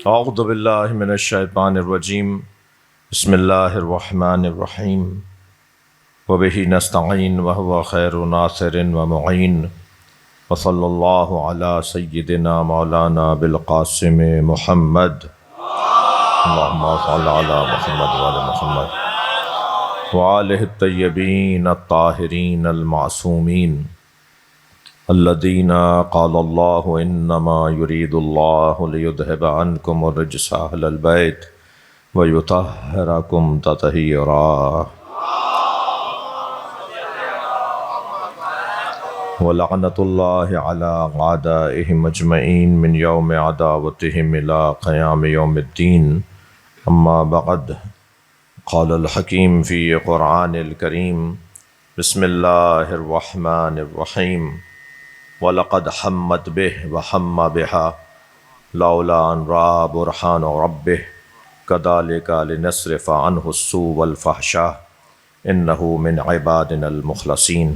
اعوذ باللہ من الشیطان الرجیم بسم اللہ الرحمن الرحیم وبہ نستعین وہو خیر ناصر ومعین وصلی اللہ علی سیدنا مولانا بالقاسم محمد اللہم صل علی محمد وعلی محمد وآلہ الطیبین الطاہرین المعصومین الذین قال اللہ انما یرید اللہ لیذہب عنکم الرجس اہل البیت ویطہرکم تطہیرا ولعنۃ اللہ علی اعدائہم اجمعین من یوم عداوتہم الی قیام یوم الدین اما بعد قال الحکیم فی قرآن الکریم بسم اللہ الرحمن الرحیم وَلَقَدْ حَمَّتْ بِهِ وَحَمَّ بِهَا لَوْلَا أَنْ رَأَىٰ بُرْهَانَ رَبِّهِ كَذَلِكَ لِنَصْرِفَ عَنْهُ السُّوءَ وَالْفَحْشَاءَ إِنَّهُ مِنْ عِبَادِنَا الْمُخْلَصِينَ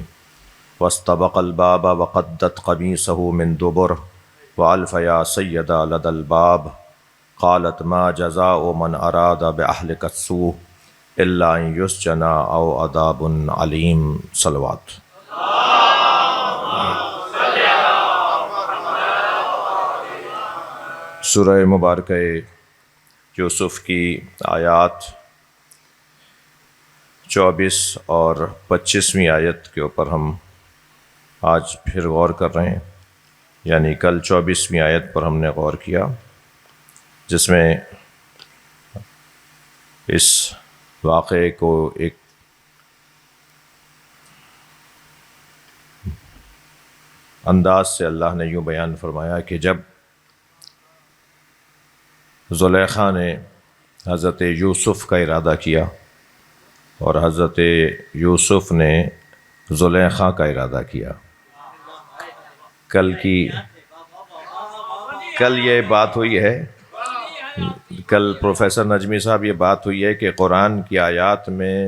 وَاسْتَبَقَ الْبَابَ وَقَدَّتْ قَمِيصَهُ مِنْ دُبُرٍ وَأَلْفَ يَا سَيَّدَا لَدَى الْبَابِ قَالَتْ مَا جَزَاءُ مَنْ أَرَادَ بِأَهْلِكَ السُّوءَ إِلَّا أَنْ يُسْجَنَ أَوْ عَذَابٌ أَلِيمٌ صلوات۔ سورہ مبارکہ یوسف کی آیات 24 اور 25ویں آیت کے اوپر ہم آج پھر غور کر رہے ہیں، یعنی کل 24ویں آیت پر ہم نے غور کیا، جس میں اس واقعے کو ایک انداز سے اللہ نے یوں بیان فرمایا کہ جب زلیخا نے حضرت یوسف کا ارادہ کیا اور حضرت یوسف نے زلیخا کا ارادہ کیا، کل یہ بات ہوئی ہے، کل پروفیسر نجمی صاحب یہ بات ہوئی ہے کہ قرآن کی آیات میں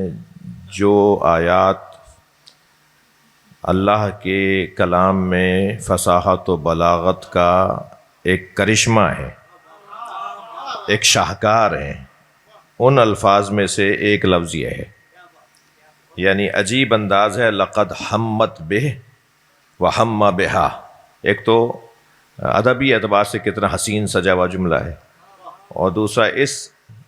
جو آیات اللہ کے کلام میں فصاحت و بلاغت کا ایک کرشمہ ہے، ایک شاہکار ہیں، ان الفاظ میں سے ایک لفظ یہ ہے، یعنی عجیب انداز ہے، لقد حمت بہ وحم بہا۔ ایک تو ادبی اعتبار سے کتنا حسین سجا ہوا جملہ ہے، اور دوسرا اس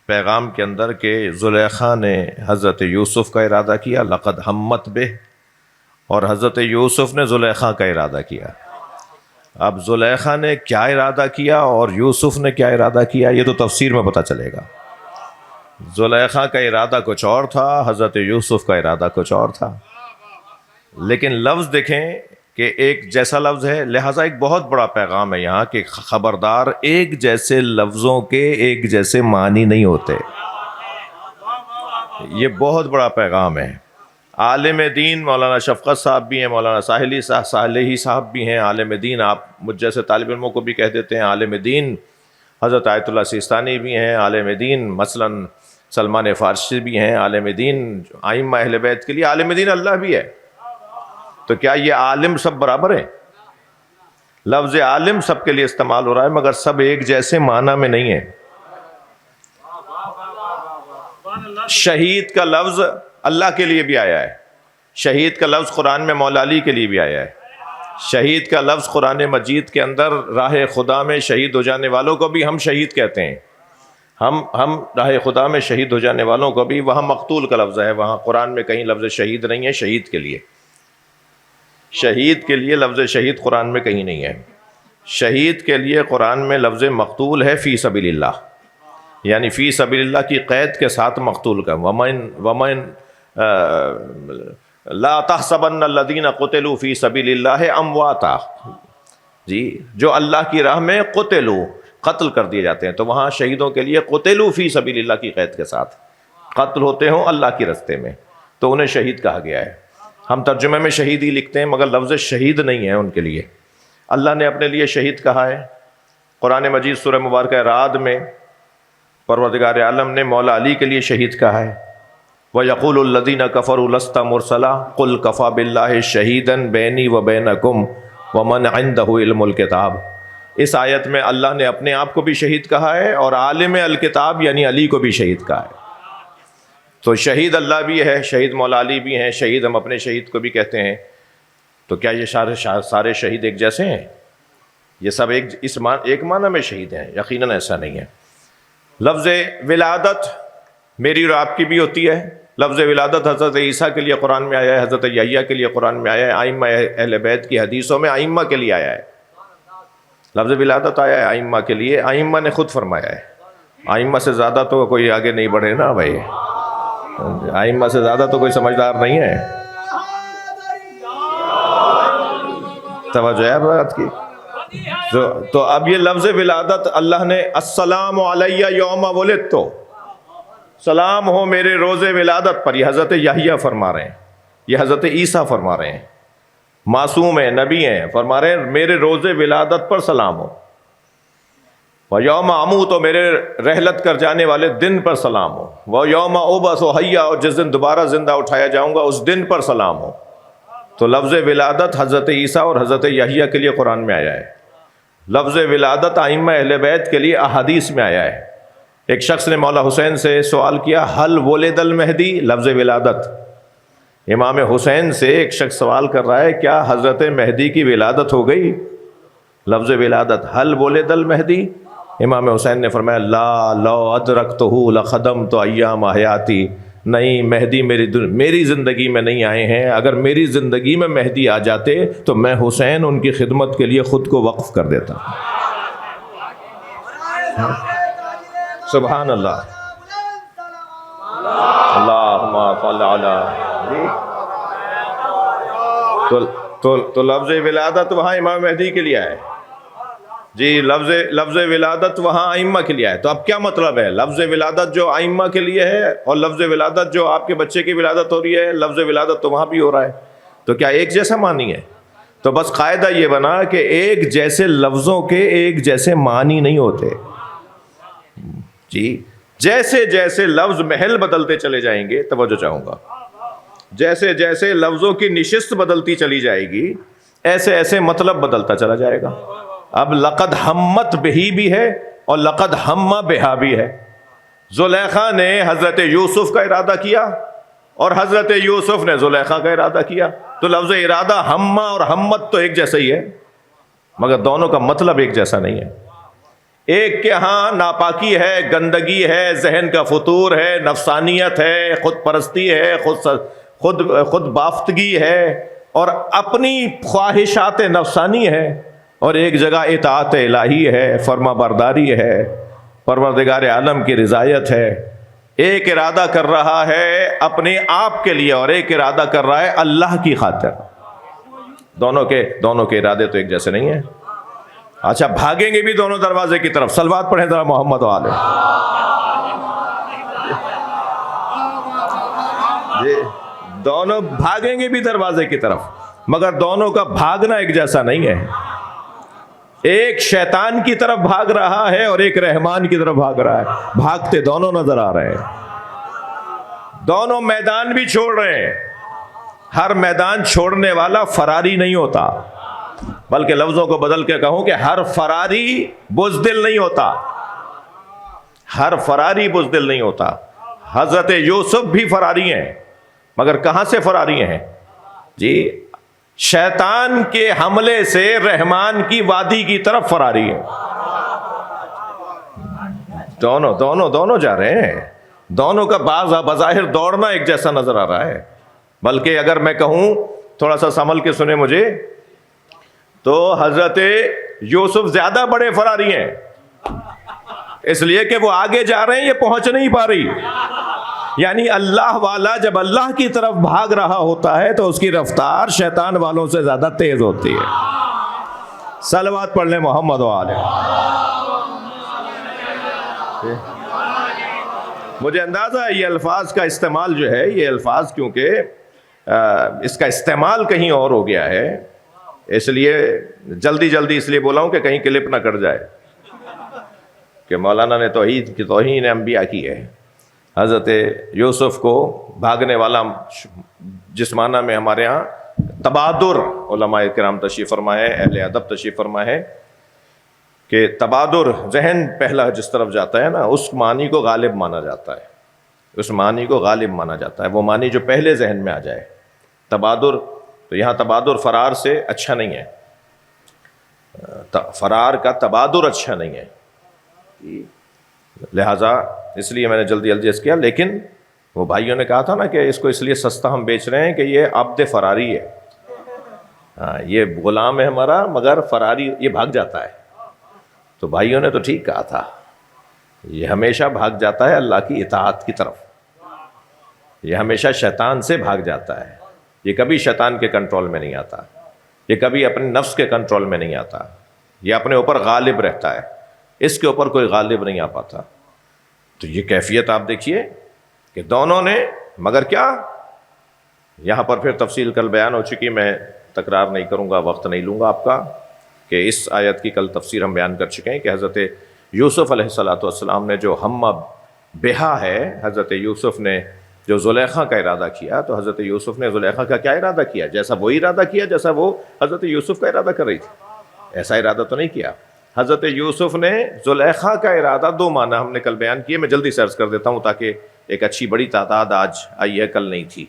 پیغام کے اندر کہ زلیخا نے حضرت یوسف کا ارادہ کیا، لقد حمت بہ، اور حضرت یوسف نے زلیخا کا ارادہ کیا۔ اب زلیخا نے کیا ارادہ کیا اور یوسف نے کیا ارادہ کیا، یہ تو تفسیر میں پتہ چلے گا۔ زلیخا کا ارادہ کچھ اور تھا، حضرت یوسف کا ارادہ کچھ اور تھا، لیکن لفظ دیکھیں کہ ایک جیسا لفظ ہے، لہٰذا ایک بہت بڑا پیغام ہے یہاں کہ خبردار، ایک جیسے لفظوں کے ایک جیسے معنی نہیں ہوتے، یہ بہت بڑا پیغام ہے۔ عالم دین مولانا شفقت صاحب بھی ہیں، مولانا صالحی صاحب بھی ہیں عالم دین، آپ مجھ جیسے طالب علموں کو بھی کہہ دیتے ہیں عالم دین، حضرت آیت اللہ سیستانی بھی ہیں عالم دین، مثلاً سلمان فارسی بھی ہیں عالم دین، ائمہ اہل بیت کے لیے عالم دین اللہ بھی ہے۔ تو کیا یہ عالم سب برابر ہیں؟ لفظ عالم سب کے لیے استعمال ہو رہا ہے، مگر سب ایک جیسے معنی میں نہیں ہے۔ شہید کا لفظ اللہ کے لیے بھی آیا ہے، شہید کا لفظ قرآن میں مولا علی کے لیے بھی آیا ہے، شہید کا لفظ قرآن مجید کے اندر راہ خدا میں شہید ہو جانے والوں کو بھی ہم شہید کہتے ہیں، ہم راہ خدا میں شہید ہو جانے والوں کو بھی، وہاں مقتول کا لفظ ہے، وہاں قرآن میں کہیں لفظ شہید نہیں ہے، شہید کے لیے لفظ شہید قرآن میں کہیں نہیں ہے۔ شہید کے لیے قرآن میں لفظ مقتول ہے، فی سبیل اللہ، یعنی فی سبیل اللہ کی قید کے ساتھ مقتول کا، ومن لا تحسبن الذین قتلوا فی سبیل اللہ امواتا، جی جو اللہ کی راہ میں قتل کر دیے جاتے ہیں، تو وہاں شہیدوں کے لیے قتلوا فی سبیل اللہ کی قید کے ساتھ قتل ہوتے ہوں اللہ کی راستے میں، تو انہیں شہید کہا گیا ہے۔ ہم ترجمے میں شہید ہی لکھتے ہیں، مگر لفظ شہید نہیں ہے ان کے لیے۔ اللہ نے اپنے لیے شہید کہا ہے قرآن مجید سورہ مبارکہ رعد میں، پروردگار عالم نے مولا علی کے لیے شہید کہا ہے، وَيَقُولُ الَّذِينَ كَفَرُوا لَسْتَ مُرْسَلًا قُلْ كَفَى بِاللَّهِ شَهِيدًا بَيْنِي وَبَيْنَكُمْ وَمَنْ عِندَهُ عِلْمُ الْكِتَابِ۔ اس آیت میں اللہ نے اپنے آپ کو بھی شہید کہا ہے اور عالم الکتاب یعنی علی کو بھی شہید کہا ہے. تو شہید اللہ بھی ہے، شہید مولا علی بھی ہیں، شہید ہم اپنے شہید کو بھی کہتے ہیں. تو کیا یہ سارے شہید ایک جیسے ہیں؟ یہ سب ایک معنی میں شہید ہیں؟ یقیناً ایسا نہیں ہے. لفظ ولادت میری اور آپ کی بھی ہوتی ہے. لفظ ولادت حضرت عیسیٰ کے لیے قرآن میں آیا ہے، حضرت یحییٰ کے لیے قرآن میں آیا ہے، ائمہ اہل بیت کی حدیثوں میں ائمہ کے لیے آیا ہے. لفظ ولادت آیا ہے ائمہ کے لیے، ائمہ نے خود فرمایا ہے. ائمہ سے زیادہ تو کوئی آگے نہیں بڑھے نا بھائی، ائمہ سے زیادہ تو کوئی سمجھدار نہیں ہے. توجہ ہے بات کی. تو اب یہ لفظ ولادت اللہ نے السلام علیہ یوم ولدت، سلام ہو میرے روز ولادت پر، یہ حضرت یحییٰ فرما رہے ہیں، یہ حضرت عیسیٰ فرما رہے ہیں، معصوم ہیں، نبی ہیں، فرما رہے ہیں میرے روز ولادت پر سلام ہو. وَيَوْمَ أَمُوتُ، میرے رحلت کر جانے والے دن پر سلام ہو. وَيَوْمَ أُبْعَثُ حَيًّا، اور جس دن دوبارہ زندہ اٹھایا جاؤں گا اس دن پر سلام ہو. تو لفظ ولادت حضرت عیسیٰ اور حضرت یحییٰ کے لیے قرآن میں آیا ہے. لفظ ولادت ائمہ اہل بیت کے لیے احادیث میں آیا ہے. ایک شخص نے مولا حسین سے سوال کیا، حل ولد المہدی، لفظ ولادت. امام حسین سے ایک شخص سوال کر رہا ہے کیا حضرت مہدی کی ولادت ہو گئی؟ لفظ ولادت، حل ولد المہدی. امام حسین نے فرمایا لا لو ادرکتہ لخدمت ایام حیاتی، نہیں مہدی میری زندگی میں نہیں آئے ہیں، اگر میری زندگی میں مہدی آ جاتے تو میں حسین ان کی خدمت کے لیے خود کو وقف کر دیتا. سبحان اللہ، اللہم صل علی. تو لفظ ولادت وہاں امام مہدی کے لیے آئے جی، لفظ ولادت وہاں ائمہ کے لیے آئے. تو اب کیا مطلب ہے؟ لفظ ولادت جو ائمہ کے لیے ہے اور لفظ ولادت جو آپ کے بچے کی ولادت ہو رہی ہے، لفظ ولادت تو وہاں بھی ہو رہا ہے. تو کیا ایک جیسا معنی ہے؟ تو بس قاعدہ یہ بنا کہ ایک جیسے لفظوں کے ایک جیسے معنی نہیں ہوتے جی. جیسے جیسے لفظ محل بدلتے چلے جائیں گے، توجہ چاہوں گا، جیسے جیسے لفظوں کی نشست بدلتی چلی جائے گی ایسے ایسے مطلب بدلتا چلا جائے گا. اب لقد ہمت بہی بھی ہے اور لقد ہمہ بہا بھی ہے. زلیخا نے حضرت یوسف کا ارادہ کیا اور حضرت یوسف نے زلیخا کا ارادہ کیا. تو لفظ ارادہ ہمہ اور ہمت تو ایک جیسا ہی ہے، مگر دونوں کا مطلب ایک جیسا نہیں ہے. ایک کے ہاں ناپاکی ہے، گندگی ہے، ذہن کا فطور ہے، نفسانیت ہے، خود پرستی ہے، خود بافتگی ہے اور اپنی خواہشات نفسانی ہے. اور ایک جگہ اطاعت الہی ہے، فرما برداری ہے، پروردگار عالم کی رضایت ہے. ایک ارادہ کر رہا ہے اپنے آپ کے لیے اور ایک ارادہ کر رہا ہے اللہ کی خاطر. دونوں کے ارادے تو ایک جیسے نہیں ہیں. اچھا، بھاگیں گے بھی دونوں دروازے کی طرف. صلوات پڑھیں ذرا محمد و آلہ. جی، دونوں بھاگیں گے بھی دروازے کی طرف، مگر دونوں کا بھاگنا ایک جیسا نہیں ہے. ایک شیطان کی طرف بھاگ رہا ہے اور ایک رحمان کی طرف بھاگ رہا ہے. بھاگتے دونوں نظر آ رہے ہیں، دونوں میدان بھی چھوڑ رہے ہیں. ہر میدان چھوڑنے والا فراری نہیں ہوتا، بلکہ لفظوں کو بدل کے کہوں کہ ہر فراری بزدل نہیں ہوتا. ہر فراری بزدل نہیں ہوتا. حضرت یوسف بھی فراری ہیں، مگر کہاں سے فراری ہیں جی؟ شیطان کے حملے سے رحمان کی وادی کی طرف فراری ہے. دونوں جا رہے ہیں. دونوں کا بظاہر دوڑنا ایک جیسا نظر آ رہا ہے، بلکہ اگر میں کہوں تھوڑا سا سنبھل کے سنیں مجھے، تو حضرت یوسف زیادہ بڑے فراری ہیں، اس لیے کہ وہ آگے جا رہے ہیں، یہ پہنچ نہیں پا رہی. یعنی اللہ والا جب اللہ کی طرف بھاگ رہا ہوتا ہے تو اس کی رفتار شیطان والوں سے زیادہ تیز ہوتی ہے. صلوات پڑھ لیں محمد و آلہ. مجھے اندازہ ہے یہ الفاظ کا استعمال جو ہے، یہ الفاظ کیونکہ اس کا استعمال کہیں اور ہو گیا ہے، اس لیے جلدی اس لیے بولا ہوں کہ کہیں کلپ نہ کٹ جائے کہ مولانا نے توہین انبیاء کی ہے. حضرت یوسف کو بھاگنے والا جس معنی میں ہمارے ہاں تبادر علماء کرام تشریف فرمائے، اہل ادب تشریف فرمائے، کہ تبادر، ذہن پہلا جس طرف جاتا ہے نا، اس معنی کو غالب مانا جاتا ہے، اس معنی کو غالب مانا جاتا ہے، وہ معنی جو پہلے ذہن میں آ جائے۔ تبادر، تو یہاں تبادر فرار سے اچھا نہیں ہے، فرار کا تبادر اچھا نہیں ہے، لہٰذا اس لیے میں نے جلدی جلدی اس کیا۔ لیکن وہ بھائیوں نے کہا تھا نا کہ اس کو اس لیے سستا ہم بیچ رہے ہیں کہ یہ عبد فراری ہے، ہاں یہ غلام ہے ہمارا مگر فراری، یہ بھاگ جاتا ہے۔ تو بھائیوں نے تو ٹھیک کہا تھا، یہ ہمیشہ بھاگ جاتا ہے اللہ کی اطاعت کی طرف، یہ ہمیشہ شیطان سے بھاگ جاتا ہے، یہ کبھی شیطان کے کنٹرول میں نہیں آتا، یہ کبھی اپنے نفس کے کنٹرول میں نہیں آتا، یہ اپنے اوپر غالب رہتا ہے، اس کے اوپر کوئی غالب نہیں آ پاتا۔ تو یہ کیفیت آپ دیکھیے کہ دونوں نے، مگر کیا، یہاں پر پھر تفصیل کل بیان ہو چکی، میں تکرار نہیں کروں گا، وقت نہیں لوں گا آپ کا، کہ اس آیت کی کل تفسیر ہم بیان کر چکے ہیں کہ حضرت یوسف علیہ السلام نے جو ہم بہا ہے، حضرت یوسف نے جو زلیخا کا ارادہ کیا، تو حضرت یوسف نے زلیخا کا کیا ارادہ کیا؟ جیسا وہ ارادہ کیا جیسا وہ حضرت یوسف کا ارادہ کر رہی تھی، ایسا ارادہ تو نہیں کیا۔ حضرت یوسف نے زلیخا کا ارادہ، دو معنی ہم نے کل بیان کیے، میں جلدی سے عرض کر دیتا ہوں تاکہ ایک اچھی بڑی تعداد آج آئی ہے، کل نہیں تھی،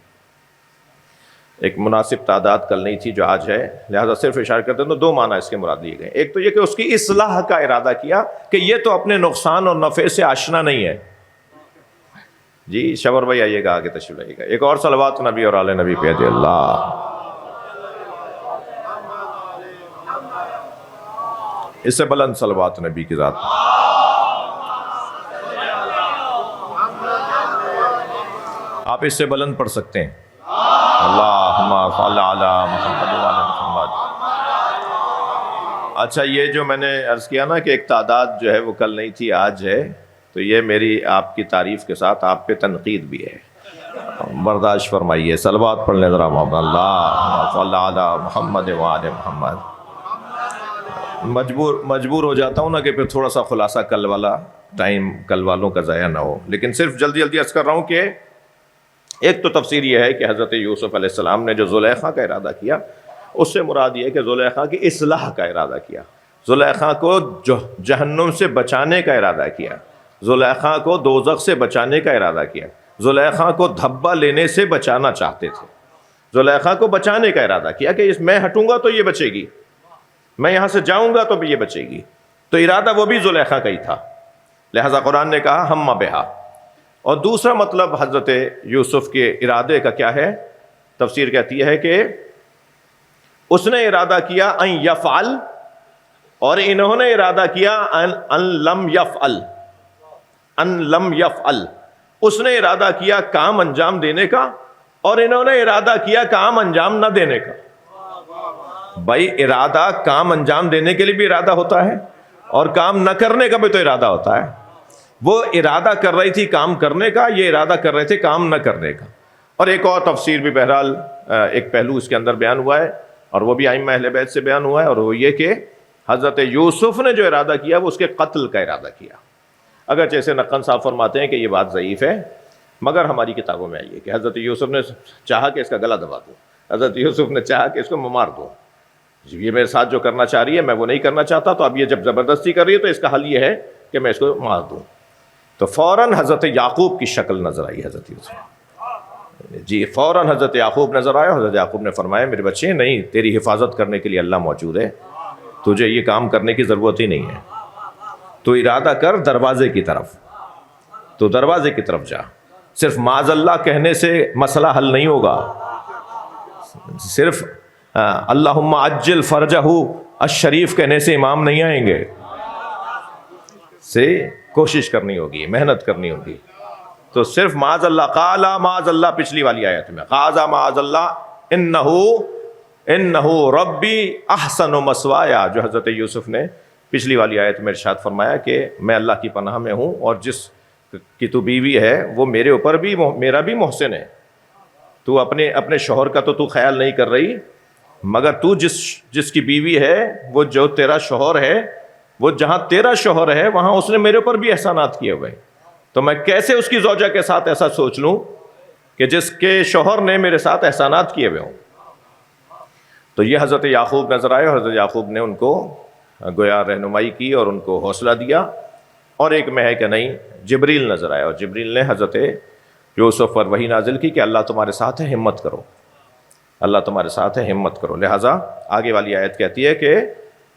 ایک مناسب تعداد کل نہیں تھی جو آج ہے، لہذا صرف اشارہ کرتے ہیں تو دو معنی اس کے مراد لیے گئے۔ ایک تو یہ کہ اس کی اصلاح کا ارادہ کیا کہ یہ تو اپنے نقصان اور نفع سے آشنا نہیں ہے۔ جی شبر بھائی آئیے گا، آگے تشریف لائیے گا، ایک اور صلوات نبی اور آل نبی پہ دے اللہ، اس سے بلند صلوات نبی کی ذات، آپ اس سے بلند پڑھ سکتے ہیں، اللہم صل علی محمد و علی محمد۔ اچھا یہ جو میں نے عرض کیا نا کہ ایک تعداد جو ہے وہ کل نہیں تھی آج ہے، تو یہ میری آپ کی تعریف کے ساتھ آپ پہ تنقید بھی ہے، برداشت فرمائیے، صلوات پڑھ لیں ذرا محمد، اللہم صل علی محمد و علی محمد۔ مجبور ہو جاتا ہوں نا کہ پھر تھوڑا سا خلاصہ کل والا ٹائم کل والوں کا ضائع نہ ہو، لیکن صرف جلدی جلدی عرض کر رہا ہوں کہ ایک تو تفسیر یہ ہے کہ حضرت یوسف علیہ السلام نے جو زلیخا کا ارادہ کیا، اس سے مراد یہ ہے کہ زلیخا کی اصلاح کا ارادہ کیا، زلیخا کو جہنم سے بچانے کا ارادہ کیا، زلیخا کو دوزخ سے بچانے کا ارادہ کیا، زلیخا کو دھبا لینے سے بچانا چاہتے تھے، زلیخا کو بچانے کا ارادہ کیا کہ میں ہٹوں گا تو یہ بچے گی، میں یہاں سے جاؤں گا تو بھی یہ بچے گی، تو ارادہ وہ بھی زلیخا کا ہی تھا، لہذا قرآن نے کہا ہم بہا۔ اور دوسرا مطلب حضرت یوسف کے ارادے کا کیا ہے؟ تفسیر کہتی ہے کہ اس نے ارادہ کیا ان یفعل، اور انہوں نے ارادہ کیا ان لم یفعل، ان لم یفعل، اس نے ارادہ کیا کام انجام دینے کا، اور انہوں نے ارادہ کیا کام انجام نہ دینے کا۔ بھائی ارادہ کام انجام دینے کے لیے بھی ارادہ ہوتا ہے، اور کام نہ کرنے کا بھی تو ارادہ ہوتا ہے۔ وہ ارادہ کر رہی تھی کام کرنے کا، یہ ارادہ کر رہے تھے کام نہ کرنے کا۔ اور ایک اور تفسیر بھی بہرحال ایک پہلو اس کے اندر بیان ہوا ہے، اور وہ بھی ائمہ اہل بیت سے بیان ہوا ہے، اور وہ یہ کہ حضرت یوسف نے جو ارادہ کیا وہ اس کے قتل کا ارادہ کیا، اگرچہ اسے نقن صاحب فرماتے ہیں کہ یہ بات ضعیف ہے، مگر ہماری کتابوں میں آئی ہے کہ حضرت یوسف نے چاہا کہ اس کا گلا دبا دوں، حضرت یوسف نے چاہا کہ اس کو مار دوں، یہ میرے ساتھ جو کرنا چاہ رہی ہے میں وہ نہیں کرنا چاہتا، تو اب یہ جب زبردستی کر رہی ہے تو اس کا حل یہ ہے کہ میں اس کو مار دوں۔ تو فوراً حضرت یعقوب کی شکل نظر آئی حضرت یوسف، جی فوراً حضرت یعقوب نظر آیا، حضرت یعقوب نے فرمایا میرے بچے نہیں، تیری حفاظت کرنے کے لیے اللہ موجود ہے، تجھے یہ کام کرنے کی ضرورت ہی نہیں ہے، تو ارادہ کر دروازے کی طرف، تو دروازے کی طرف جا، صرف معاذ اللہ کہنے سے مسئلہ حل نہیں ہوگا، صرف اللہم عجل فرجہ الشریف کہنے سے امام نہیں آئیں گے، سے کوشش کرنی ہوگی، محنت کرنی ہوگی۔ تو صرف معاذ اللہ، قال معاذ اللہ پچھلی والی آیت میں، قال معاذ اللہ انہو ربی احسن مسوایا، جو حضرت یوسف نے پچھلی والی آیت میں ارشاد فرمایا کہ میں اللہ کی پناہ میں ہوں، اور جس کی تو بیوی ہے وہ میرے اوپر بھی میرا بھی محسن ہے، تو اپنے شوہر کا تو خیال نہیں کر رہی، مگر تو جس کی بیوی ہے وہ جو تیرا شوہر ہے، وہ جہاں تیرا شوہر ہے وہاں اس نے میرے اوپر بھی احسانات کیے ہوئے، تو میں کیسے اس کی زوجہ کے ساتھ ایسا سوچ لوں کہ جس کے شوہر نے میرے ساتھ احسانات کیے ہوئے ہوں۔ تو یہ حضرت یعقوب نظر آئے، اور حضرت یعقوب نے ان کو گویا رہنمائی کی اور ان کو حوصلہ دیا، اور ایک میں ہے کہ نہیں جبریل نظر آیا اور جبریل نے حضرت یوسف پر وحی نازل کی کہ اللہ تمہارے ساتھ ہے، ہمت کرو، اللہ تمہارے ساتھ ہے، ہمت کرو۔ لہٰذا آگے والی آیت کہتی ہے کہ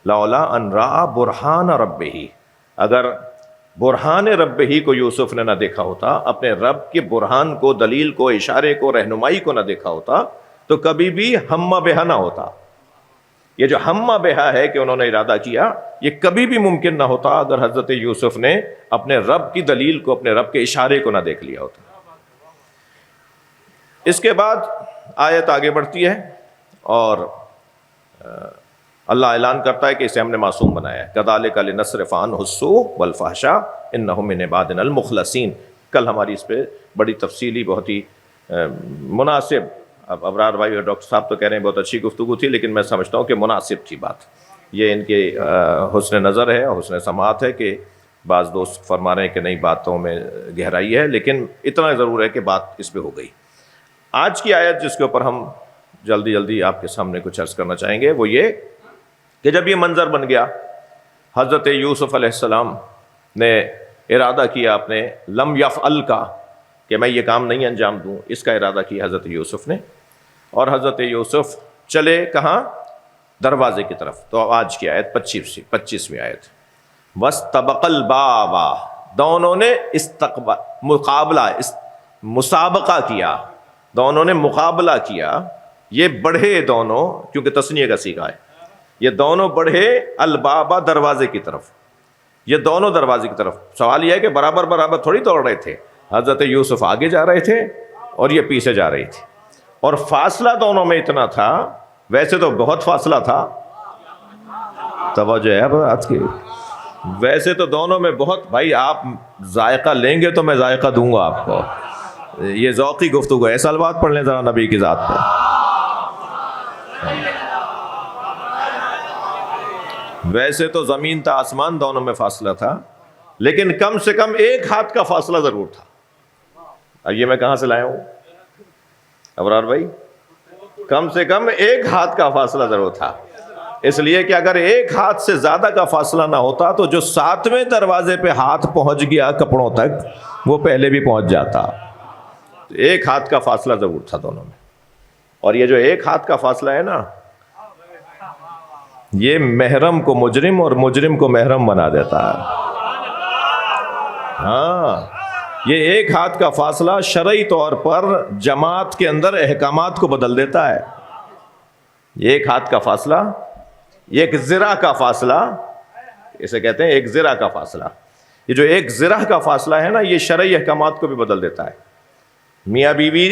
لولا ان رأى برہان ربہ، اگر برہان ربہ کو یوسف نے نہ دیکھا ہوتا، اپنے رب کے برہان کو، دلیل کو، اشارے کو، رہنمائی کو نہ دیکھا ہوتا تو کبھی بھی ہمہ بہا نہ ہوتا۔ یہ جو ہمہ بہا ہے کہ انہوں نے ارادہ کیا، یہ کبھی بھی ممکن نہ ہوتا اگر حضرت یوسف نے اپنے رب کی دلیل کو، اپنے رب کے اشارے کو نہ دیکھ لیا ہوتا۔ اس کے بعد آیت آگے بڑھتی ہے اور اللہ اعلان کرتا ہے کہ اسے ہم نے معصوم بنایا ہے۔ کذالک لنصرف عنہ السوء والفحشاء انہ من عبادنا المخلصین۔ کل ہماری اس پہ بڑی تفصیلی، بہت ہی مناسب، اب ابرار بھائی اور ڈاکٹر صاحب تو کہہ رہے ہیں بہت اچھی گفتگو تھی، لیکن میں سمجھتا ہوں کہ مناسب تھی بات۔ یہ ان کے حسن نظر ہے اور حسن سماعت ہے کہ بعض دوست فرما رہے ہیں کہ نئی باتوں میں گہرائی ہے، لیکن اتنا ضرور ہے کہ بات اس پہ ہو گئی۔ آج کی آیت جس کے اوپر ہم جلدی جلدی آپ کے سامنے کچھ عرض کرنا چاہیں گے وہ یہ کہ جب یہ منظر بن گیا، حضرت یوسف علیہ السلام نے ارادہ کیا اپنے لم یفعل کا، کہ میں یہ کام نہیں انجام دوں، اس کا ارادہ کیا حضرت یوسف نے، اور حضرت یوسف چلے کہاں؟ دروازے کی طرف۔ تو آج کی آیت 25ویں آیت، وَاسْتَبَقَ الْبَابَ، دونوں نے مقابلہ، مسابقہ کیا، دونوں نے مقابلہ کیا، یہ بڑھے دونوں، کیونکہ تثنیہ کا صیغہ ہے، یہ دونوں بڑھے البابا، دروازے کی طرف، یہ دونوں دروازے کی طرف۔ سوال یہ ہے کہ برابر برابر تھوڑی دوڑ رہے تھے، حضرت یوسف آگے جا رہے تھے اور یہ پیچھے جا رہی تھی، اور فاصلہ دونوں میں اتنا تھا، ویسے تو بہت فاصلہ تھا، توجہ ہے بات کی، ویسے تو دونوں میں بہت، بھائی آپ ذائقہ لیں گے تو میں ذائقہ دوں گا آپ کو، یہ ذوقی گفتگو ہے، سلوات پڑھ لیں ذرا نبی کی ذات پر۔ ویسے تو زمین تا آسمان دونوں میں فاصلہ تھا، لیکن کم سے کم ایک ہاتھ کا فاصلہ ضرور تھا۔ اب یہ میں کہاں سے لایا ہوں ابرار بھائی؟ کم سے کم ایک ہاتھ کا فاصلہ ضرور تھا، اس لیے کہ اگر ایک ہاتھ سے زیادہ کا فاصلہ نہ ہوتا تو جو 7ویں دروازے پہ ہاتھ پہنچ گیا کپڑوں تک، وہ پہلے بھی پہنچ جاتا۔ ایک ہاتھ کا فاصلہ ضرور تھا دونوں میں، اور یہ جو ایک ہاتھ کا فاصلہ ہے نا، یہ محرم کو مجرم اور مجرم کو محرم بنا دیتا ہے۔ ہاں، یہ ایک ہاتھ کا فاصلہ شرعی طور پر جماعت کے اندر احکامات کو بدل دیتا ہے۔ یہ ایک ہاتھ کا فاصلہ، ایک ذرا کا فاصلہ، اسے کہتے ہیں ایک ذرا کا فاصلہ، یہ جو ایک ذرا کا فاصلہ ہے نا، یہ شرعی احکامات کو بھی بدل دیتا ہے۔ میاں بیوی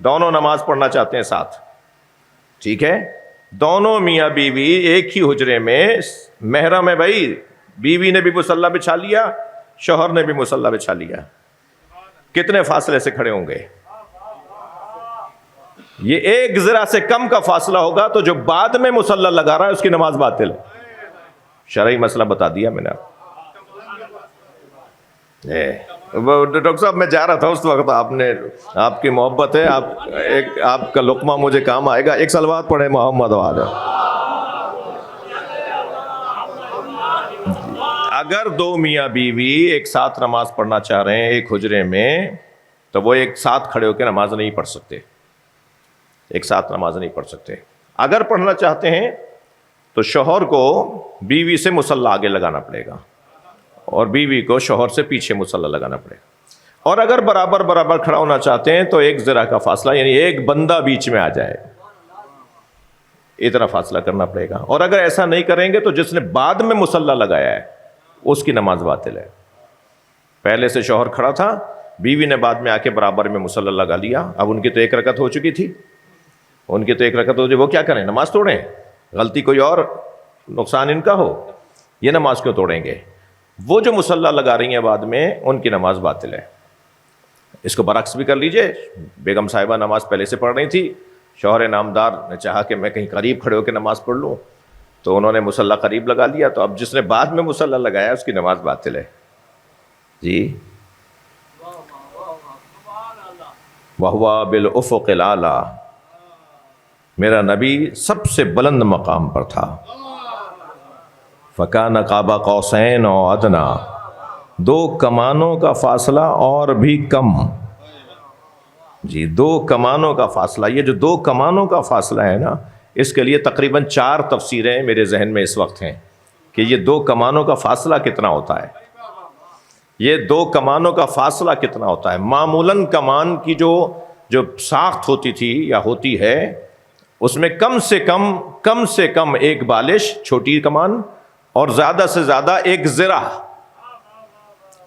دونوں نماز پڑھنا چاہتے ہیں ساتھ، ٹھیک ہے، دونوں میاں بیوی ایک ہی حجرے میں محرم ہے، بھائی بیوی نے بھی مصلی بچھا لیا، شوہر نے بھی مصلی بچھا لیا، کتنے فاصلے سے کھڑے ہوں گے؟ یہ ایک ذرا سے کم کا فاصلہ ہوگا تو جو بعد میں مصلی لگا رہا ہے اس کی نماز باطل ہے۔ شرعی مسئلہ بتا دیا میں نے۔ ڈاکٹر صاحب میں جا رہا تھا اس وقت، آپ کی محبت ہے، آپ کا لقمہ مجھے کام آئے گا، ایک صلوات پڑھے محمد وعلہ۔ اگر دو میاں بیوی ایک ساتھ نماز پڑھنا چاہ رہے ہیں ایک حجرے میں، تو وہ ایک ساتھ کھڑے ہو کے نماز نہیں پڑھ سکتے، ایک ساتھ نماز نہیں پڑھ سکتے۔ اگر پڑھنا چاہتے ہیں تو شوہر کو بیوی سے مصلی آگے لگانا پڑے گا اور بیوی کو شوہر سے پیچھے مصلی لگانا پڑے گا، اور اگر برابر برابر کھڑا ہونا چاہتے ہیں تو ایک ذرا کا فاصلہ، یعنی ایک بندہ بیچ میں آ جائے، اتنا فاصلہ کرنا پڑے گا۔ اور اگر ایسا نہیں کریں گے تو جس نے بعد میں مصلی لگایا ہے اس کی نماز باطل ہے۔ پہلے سے شوہر کھڑا تھا، بیوی نے بعد میں آ کے برابر میں مصلی لگا لیا، اب ان کی تو ایک رکعت ہو چکی تھی، ان کی تو ایک رکعت ہو چکی، وہ کیا کریں؟ نماز توڑیں؟ غلطی کوئی اور، نقصان ان کا ہو، یہ نماز کیوں توڑیں گے؟ وہ جو مصلی لگا رہی ہیں بعد میں، ان کی نماز باطل ہے۔ اس کو برعکس بھی کر لیجئے، بیگم صاحبہ نماز پہلے سے پڑھ رہی تھی، شوہر نامدار نے چاہا کہ میں کہیں قریب کھڑے ہو کے نماز پڑھ لوں، تو انہوں نے مصلی قریب لگا لیا، تو اب جس نے بعد میں مصلی لگایا اس کی نماز باطل ہے۔ جی، وَهُوَ بِالْأُفُقِ الْأَعْلَىٰ، میرا نبی سب سے بلند مقام پر تھا۔ فکان قاب قوسین او ادنا، دو کمانوں کا فاصلہ اور بھی کم. جی 2 کمانوں کا فاصلہ. یہ جو 2 کمانوں کا فاصلہ ہے نا، اس کے لیے تقریباً 4 تفسیریں میرے ذہن میں اس وقت ہیں کہ یہ 2 کمانوں کا فاصلہ کتنا ہوتا ہے. یہ 2 کمانوں کا فاصلہ کتنا ہوتا ہے. معمولاً کمان کی جو ساخت ہوتی تھی یا ہوتی ہے، اس میں کم سے کم 1 بالش چھوٹی کمان اور زیادہ سے زیادہ 1 زرہ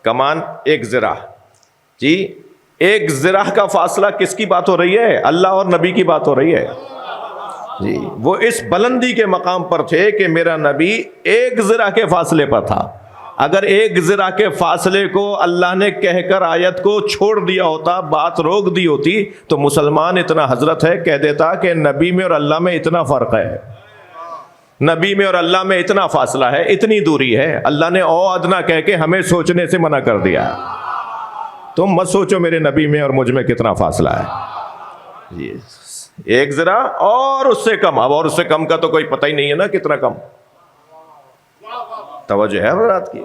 کمان. 1 زرہ، جی 1 زرہ کا فاصلہ کس کی بات ہو رہی ہے؟ اللہ اور نبی کی بات ہو رہی ہے. جی وہ اس بلندی کے مقام پر تھے کہ میرا نبی 1 زرہ کے فاصلے پر تھا. اگر 1 زرہ کے فاصلے کو اللہ نے کہہ کر آیت کو چھوڑ دیا ہوتا، بات روک دی ہوتی، تو مسلمان اتنا حضرت ہے کہہ دیتا کہ نبی میں اور اللہ میں اتنا فرق ہے، نبی میں اور اللہ میں اتنا فاصلہ ہے، اتنی دوری ہے. اللہ نے او ادنا کہہ کے ہمیں سوچنے سے منع کر دیا. تم مت سوچو میرے نبی میں اور مجھ میں کتنا فاصلہ ہے. جی 1 زرہ اور اس سے کم. اب اور اس سے کم کا تو کوئی پتہ ہی نہیں ہے نا کتنا کم. توجہ ہے حضرات کی.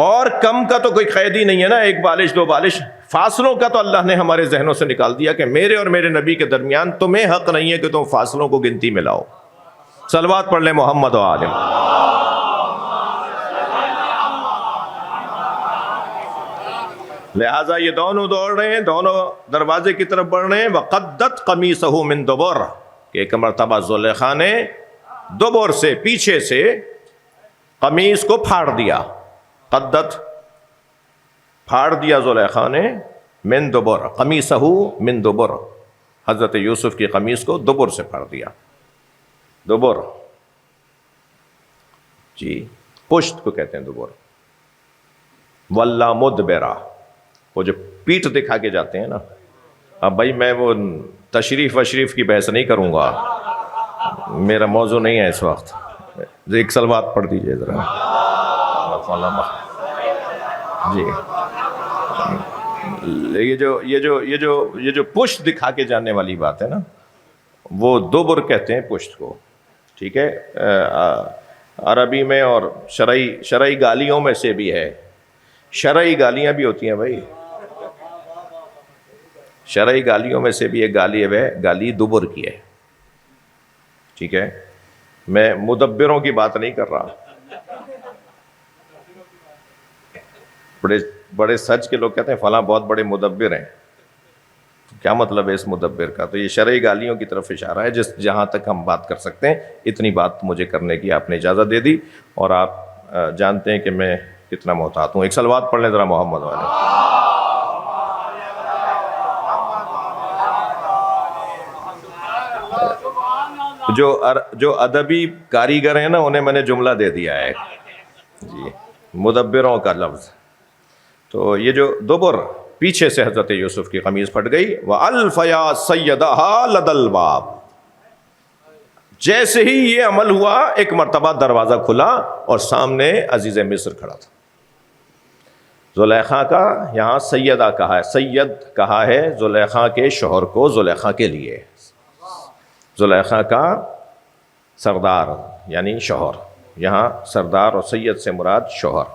اور کم کا تو کوئی قید ہی نہیں ہے نا، 1 بالش 2 بالش. فاصلوں کا تو اللہ نے ہمارے ذہنوں سے نکال دیا کہ میرے اور میرے نبی کے درمیان تمہیں حق نہیں ہے کہ تم فاصلوں کو گنتی میں لاؤ. صلوات پڑھ لیں محمد و آل. لہٰذا یہ دونوں دوڑ رہے ہیں، دونوں دروازے کی طرف بڑھ رہے ہیں. وقدت قمیصہ من دبر، کہ ایک مرتبہ زلیخا نے دبر سے، پیچھے سے قمیص کو پھاڑ دیا. قدت پھاڑ دیا زلیخا نے، من دبر قمیصہ من دبر، حضرت یوسف کی قمیص کو دبر سے پھاڑ دیا. دبر جی پشت کو کہتے ہیں دبر. واللہ مدبرہ، وہ جو پیٹھ دکھا کے جاتے ہیں نا. اب بھائی میں وہ تشریف کی بحث نہیں کروں گا، میرا موضوع نہیں ہے اس وقت. ایک صلوات پڑھ دیجئے ذرا. جی یہ جو پشت دکھا کے جانے والی بات ہے نا، وہ دوبر کہتے ہیں پشت کو. ٹھیک ہے، عربی میں اور شرعی گالیوں میں سے بھی ہے. شرعی گالیاں بھی ہوتی ہیں بھائی. شرعی گالیوں میں سے بھی ایک گالی ہے، گالی دبر کی ہے. ٹھیک ہے، میں مدبروں کی بات نہیں کر رہا. بڑے سچ کے لوگ کہتے ہیں فلاں بہت بڑے مدبر ہیں. کیا مطلب ہے اس مدبر کا؟ تو یہ شرعی گالیوں کی طرف اشارہ ہے. جہاں تک ہم بات کر سکتے ہیں اتنی بات مجھے کرنے کی آپ نے اجازت دے دی، اور آپ جانتے ہیں کہ میں کتنا محتاط ہوں. ایک صلوات پڑھ لیں ذرا محمد والے. جو ادبی کاریگر ہیں نا، انہیں میں نے جملہ دے دیا ہے جی، مدبروں کا لفظ. تو یہ جو دبر، پیچھے سے حضرت یوسف کی قمیض پھٹ گئی. وَأَلْفَيَا سَيَّدَهَا لَدَى الْبَابِ، جیسے ہی یہ عمل ہوا ایک مرتبہ دروازہ کھلا اور سامنے عزیز مصر کھڑا تھا. زلیخا کا یہاں سیدہ کہا ہے، سید کہا ہے زلیخا کے شوہر کو، زلیخا کے لیے. زلیخا کا سردار یعنی شوہر. یہاں سردار اور سید سے مراد شوہر.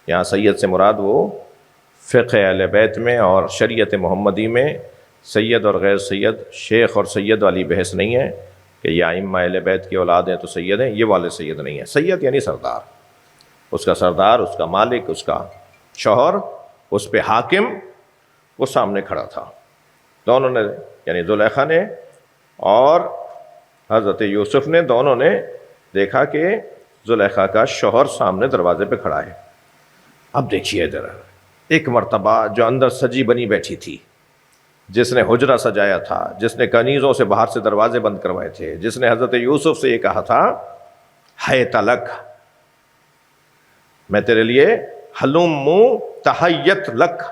یہاں سید سے مراد وہ فقہ اہل بیت میں اور شریعت محمدی میں سید اور غیر سید، شیخ اور سید والی بحث نہیں ہے کہ یہ ائمہ اہل بیت کی اولاد ہیں تو سید ہیں. یہ والے سید نہیں ہیں. سید یعنی سردار، اس کا سردار، اس کا مالک، اس کا شوہر، اس پہ حاکم، وہ سامنے کھڑا تھا. دونوں نے یعنی زلیخا نے اور حضرت یوسف نے، دونوں نے دیکھا کہ زلیخا کا شوہر سامنے دروازے پہ کھڑا ہے. اب دیکھیے ذرا، ایک مرتبہ جو اندر سجی بنی بیٹھی تھی، جس نے حجرہ سجایا تھا، جس نے کنیزوں سے باہر سے دروازے بند کروائے تھے، جس نے حضرت یوسف سے یہ کہا تھا حیت لک، میں تیرے لیے حلم تحیت لک،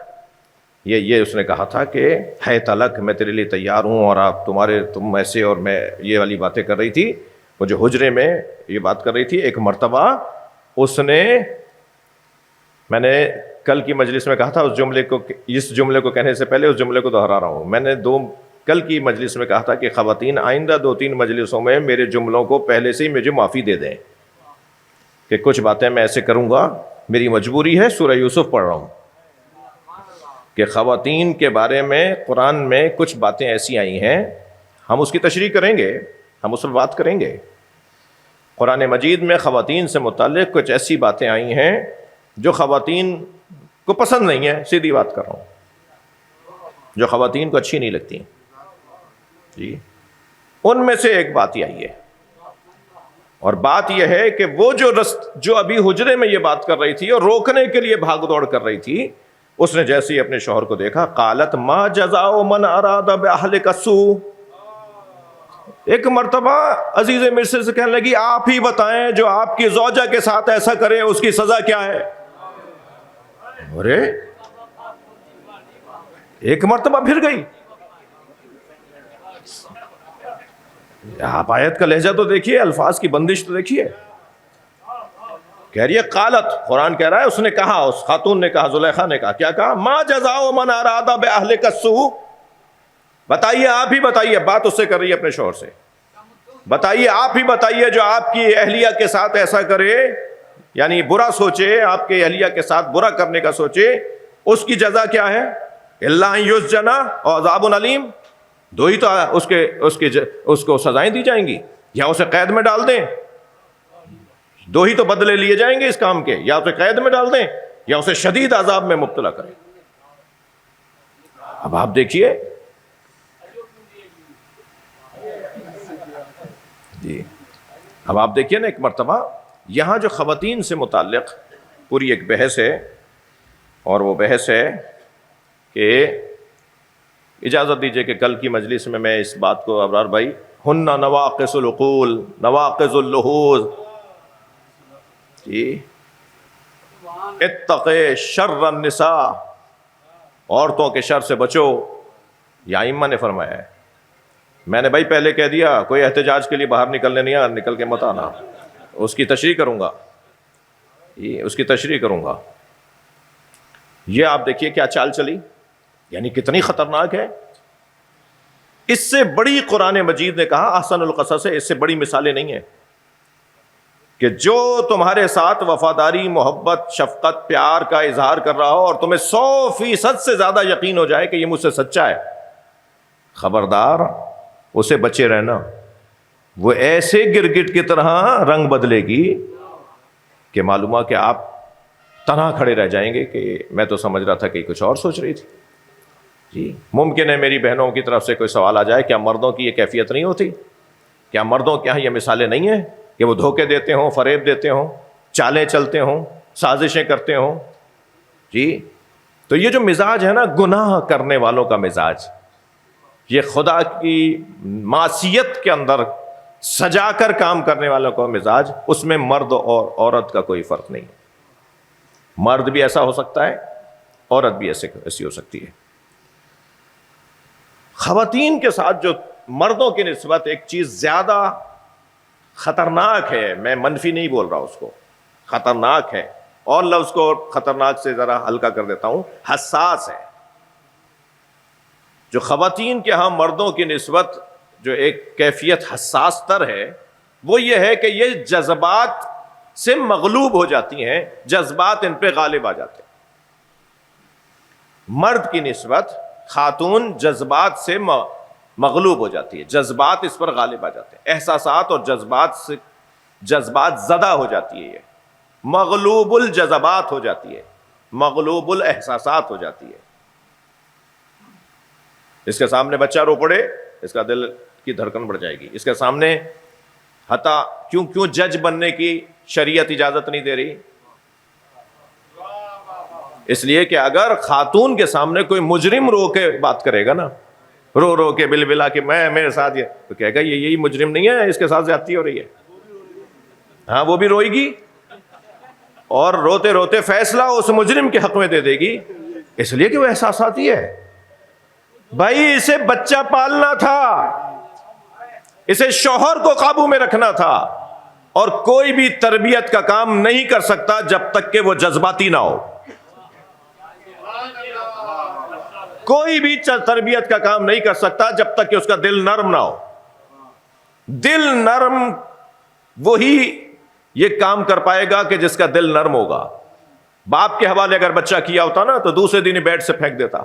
یہ اس نے کہا تھا کہ حیت لک، میں تیرے لیے تیار ہوں، اور آپ تم ایسے، اور میں یہ والی باتیں کر رہی تھی. وہ جو حجرے میں یہ بات کر رہی تھی، ایک مرتبہ اس نے، میں نے کل کی مجلس میں کہا تھا اس جملے کو کہنے سے پہلے اس جملے کو دہرا رہا ہوں. میں نے کل کی مجلس میں کہا تھا کہ خواتین آئندہ 2-3 مجلسوں میں میرے جملوں کو پہلے سے ہی مجھے معافی دے دیں. کہ کچھ باتیں میں ایسے کروں گا، میری مجبوری ہے، سورہ یوسف پڑھ رہا ہوں کہ خواتین کے بارے میں قرآن میں کچھ باتیں ایسی آئی ہیں، ہم اس کی تشریح کریں گے، ہم اس پر بات کریں گے۔ قرآن مجید میں خواتین سے متعلق کچھ ایسی باتیں آئی ہیں جو خواتین کو پسند نہیں ہے، سیدھی بات کر رہا ہوں، جو خواتین کو اچھی نہیں لگتی جی، ان میں سے ایک بات یہ آئی ہے، اور بات یہ ہے کہ وہ جو ابھی حجرے میں یہ بات کر رہی تھی اور روکنے کے لیے بھاگ دوڑ کر رہی تھی، اس نے جیسے ہی اپنے شوہر کو دیکھا، قالت ما جزاء من اراد باہلک السوء، ایک مرتبہ عزیز مصر سے کہنے لگی آپ ہی بتائیں جو آپ کی زوجہ کے ساتھ ایسا کرے اس کی سزا کیا ہے؟ ارے ایک مرتبہ پھر گئی، آپ آیت کا لہجہ تو دیکھیے، الفاظ کی بندش تو دیکھیے، کہہ رہی ہے قالت، قرآن کہہ رہا ہے اس نے کہا، اس خاتون نے کہا، زلیخا نے کہا، کیا کہا؟ ما جزاء من اراد باہلک السوء، بتائیے، آپ ہی بتائیے، بات اس سے کر رہی ہے اپنے شوہر سے، بتائیے، آپ ہی بتائیے جو آپ کی اہلیہ کے ساتھ ایسا کرے، یعنی برا سوچے، آپ کے اہلیہ کے ساتھ برا کرنے کا سوچے، اس کی جزا کیا ہے؟ الا ان یسجن او عذاب علیم، دو ہی تو اس کو سزائیں دی جائیں گی، یا اسے قید میں ڈال دیں، دو ہی تو بدلے لیے جائیں گے اس کام کے، یا اسے قید میں ڈال دیں یا اسے شدید عذاب میں مبتلا کریں۔ اب آپ دیکھیے جی، اب آپ دیکھیے نا، ایک مرتبہ یہاں جو خواتین سے متعلق پوری ایک بحث ہے، اور وہ بحث ہے کہ اجازت دیجئے کہ کل کی مجلس میں اس بات کو، ابرار بھائی، ہن نواقص العقول نواقص اللحوظ، جی، اتقے شر النساء، عورتوں کے شر سے بچو، یہ ائمہ نے فرمایا ہے۔ میں نے بھائی پہلے کہہ دیا، کوئی احتجاج کے لیے باہر نکلنے نہیں آ، نکل کے مت آنا، اس کی تشریح کروں گا، اس کی تشریح کروں گا۔ یہ آپ دیکھیے کیا چال چلی، یعنی کتنی خطرناک ہے۔ اس سے بڑی قرآن مجید نے کہا، احسن القصص ہے، اس سے بڑی مثالیں نہیں ہیں، کہ جو تمہارے ساتھ وفاداری، محبت، شفقت، پیار کا اظہار کر رہا ہو اور تمہیں 100% سے زیادہ یقین ہو جائے کہ یہ مجھ سے سچا ہے، خبردار اسے بچے رہنا، وہ ایسے گرگٹ کی طرح رنگ بدلے گی کہ معلوم ہے کہ آپ تنہا کھڑے رہ جائیں گے کہ میں تو سمجھ رہا تھا کہ کچھ اور سوچ رہی تھی۔ جی، ممکن ہے میری بہنوں کی طرف سے کوئی سوال آ جائے، کیا مردوں کی یہ کیفیت نہیں ہوتی؟ کیا مردوں کے یہاں یہ مثالیں نہیں ہیں کہ وہ دھوکے دیتے ہوں، فریب دیتے ہوں، چالیں چلتے ہوں، سازشیں کرتے ہوں؟ جی، تو یہ جو مزاج ہے نا، گناہ کرنے والوں کا مزاج، یہ خدا کی معصیت کے اندر سجا کر کام کرنے والوں کا مزاج، اس میں مرد اور عورت کا کوئی فرق نہیں، مرد بھی ایسا ہو سکتا ہے، عورت بھی ایسی ہو سکتی ہے۔ خواتین کے ساتھ جو مردوں کی نسبت ایک چیز زیادہ خطرناک ہے، میں منفی نہیں بول رہا اس کو، خطرناک ہے، اور لفظ کو خطرناک سے ذرا ہلکا کر دیتا ہوں، حساس ہے۔ جو خواتین کے ہاں مردوں کی نسبت جو ایک کیفیت حساس تر ہے، وہ یہ ہے کہ یہ جذبات سے مغلوب ہو جاتی ہیں، جذبات ان پہ غالب آ جاتے ہیں۔ مرد کی نسبت خاتون جذبات سے مغلوب ہو جاتی ہے، جذبات اس پر غالب آ جاتے ہیں، احساسات اور جذبات زدہ ہو جاتی ہے، یہ مغلوب الجذبات ہو جاتی ہے، مغلوب الاحساسات ہو جاتی ہے۔ اس کے سامنے بچہ رو پڑے، اس کا دل کی دھڑکن بڑھ جائے گی، اس کے سامنے حتیٰ کیوں جج بننے کی شریعت اجازت نہیں دے رہی؟ اس لیے کہ اگر خاتون کے سامنے کوئی مجرم رو کے بات کرے گا نا، رو کے بل بلا کہ میرے ساتھ، یہ تو کہے گا یہی مجرم نہیں ہے، اس کے ساتھ زیادتی ہو رہی ہے، ہاں وہ بھی روئے گی اور روتے روتے فیصلہ اس مجرم کے حق میں دے دے گی، اس لیے کہ وہ احساساتی ہے۔ بھائی اسے بچہ پالنا تھا، اسے شوہر کو قابو میں رکھنا تھا، اور کوئی بھی تربیت کا کام نہیں کر سکتا جب تک کہ وہ جذباتی نہ ہو، کوئی بھی تربیت کا کام نہیں کر سکتا جب تک کہ اس کا دل نرم نہ ہو۔ دل نرم وہی یہ کام کر پائے گا کہ جس کا دل نرم ہوگا. باپ کے حوالے اگر بچہ کیا ہوتا نا تو دوسرے دن ہی بیڈ سے پھینک دیتا.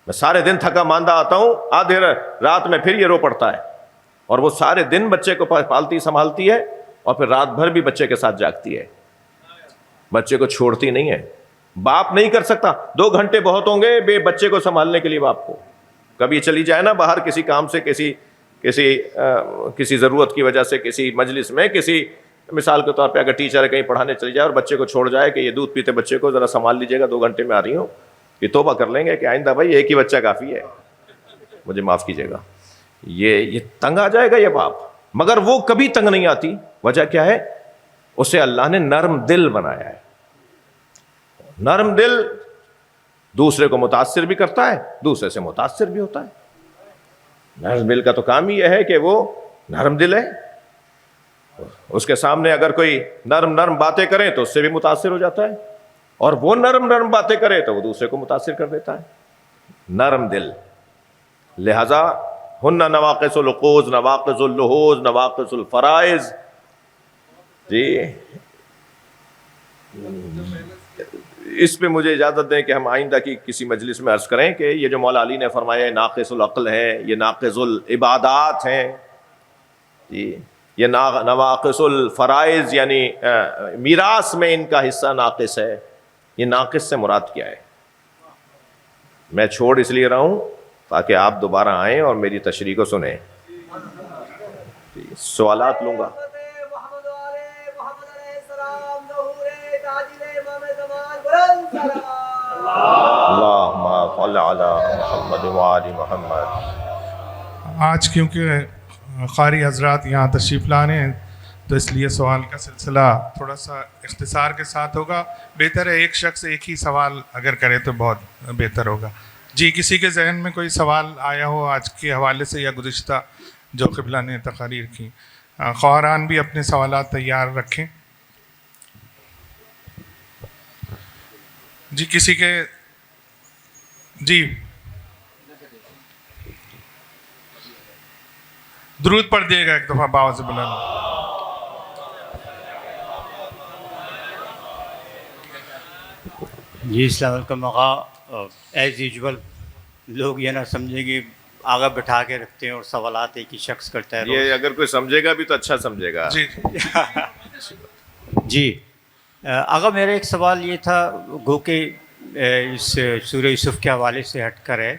میں سارے دن تھکا ماندہ آتا ہوں, آدھے رات میں پھر یہ رو پڑتا ہے, اور وہ سارے دن بچے کو پالتی سنبھالتی ہے, اور پھر رات بھر بھی بچے کے ساتھ جاگتی ہے, بچے کو چھوڑتی نہیں ہے. باپ نہیں کر سکتا, 2 گھنٹے بہت ہوں گے بے بچے کو سنبھالنے کے لیے باپ کو. کبھی چلی جائے نا باہر کسی کام سے, کسی ضرورت کی وجہ سے, کسی مجلس میں, کسی مثال کے طور پہ اگر ٹیچر کہیں پڑھانے چلی جائے اور بچے کو چھوڑ جائے کہ یہ دودھ پیتے بچے کو ذرا سنبھال لیجیے گا, 2 گھنٹے میں آ رہی ہوں, یہ توبہ کر لیں گے کہ آئندہ بھائی ایک ہی بچہ کافی ہے, مجھے معاف کیجیے گا. یہ تنگ آ جائے گا یہ باپ, مگر وہ کبھی تنگ نہیں آتی. وجہ کیا ہے؟ اسے اللہ نے نرم دل بنایا ہے. نرم دل دوسرے کو متاثر بھی کرتا ہے, دوسرے سے متاثر بھی ہوتا ہے. نرم دل کا تو کام ہی یہ ہے کہ وہ نرم دل ہے, اس کے سامنے اگر کوئی نرم باتیں کریں تو اس سے بھی متاثر ہو جاتا ہے, اور وہ نرم باتیں کرے تو وہ دوسرے کو متاثر کر دیتا ہے. نرم دل. لہذا ہن نواقص العقوز, نواقص اللحوظ, نواقص الفرائض. جی اس پہ مجھے اجازت دیں کہ ہم آئندہ کی کسی مجلس میں عرض کریں کہ یہ جو مولا علی نے فرمایا ہے ناقص العقل ہے, یہ ناقص العبادات ہیں. جی یہ نواقص الفرائض یعنی میراث میں ان کا حصہ ناقص ہے. یہ ناقص سے مراد کیا ہے؟ میں چھوڑ اس لیے رہا ہوں تاکہ آپ دوبارہ آئیں اور میری تشریح کو سنیں. سوالات لوں گا. اللہم صل علی محمد وآل محمد. آج کیونکہ قاری حضرات یہاں تشریف لانے ہیں تو اس لیے سوال کا سلسلہ تھوڑا سا اختصار کے ساتھ ہوگا. بہتر ہے ایک شخص ایک ہی سوال اگر کرے تو بہت بہتر ہوگا. جی کسی کے ذہن میں کوئی سوال آیا ہو آج کے حوالے سے یا گزشتہ جو قبلہ نے تقاریر کی؟ خواہران بھی اپنے سوالات تیار رکھیں. جی کسی کے جی درود پڑھ دیے گا ایک دفعہ باوز بلند. جی السلام علیکم آقا. ایز یوزول لوگ یہ نہ سمجھیں کہ آگے بٹھا کے رکھتے ہیں اور سوالات ایک ہی شخص کرتا ہے. یہ اگر کوئی سمجھے گا بھی تو اچھا سمجھے گا. جی جی آقا میرا ایک سوال یہ تھا, گو کہ اس سورہ یوسف کے حوالے سے ہٹ کر ہے